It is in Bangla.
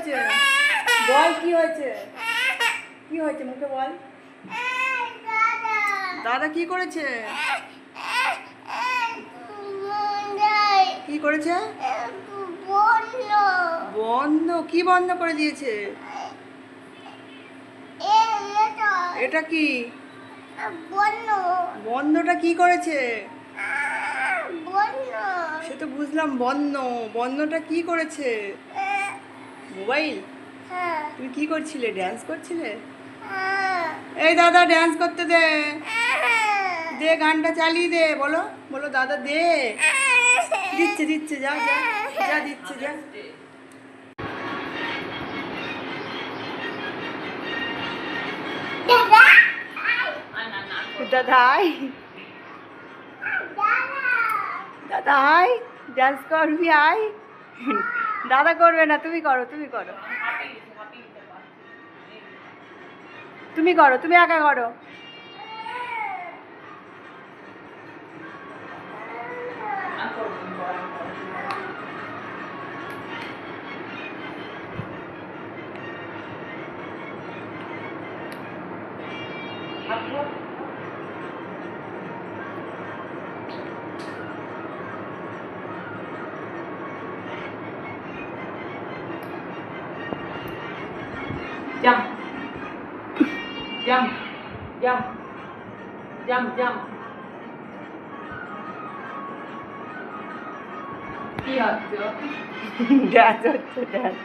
হয়েছে? বল কি হয়েছে? কি হয়েছে মুখে বল। দাদা কি করেছে? কি করেছে? বন্ধ? কি বন্ধ করে দিয়েছে? এটা কি বন্ধটা কি করেছে? সে তো বুঝলাম বন্ধ, বন্ধটা কি করেছে? মোবাইল? তুমি কি করছিলে? ড্যান্স করছিলে? এই দাদা ড্যান্স করতে দে, দে গানটা চালিয়ে দে। বলো বলো দাদা দে। দিচ্ছে দিচ্ছে, যা যা যা, দিচ্ছে যা। দাদাই দাদাই ডান্স করবি আয়। দাদা করবে না, তুমি করো, তুমি করো, তুমি করো, তুমি একা করো। Jump, jump, jump, jump, jump. কি হচ্ছে? ড্যান্স হচ্ছে, ড্যান্স।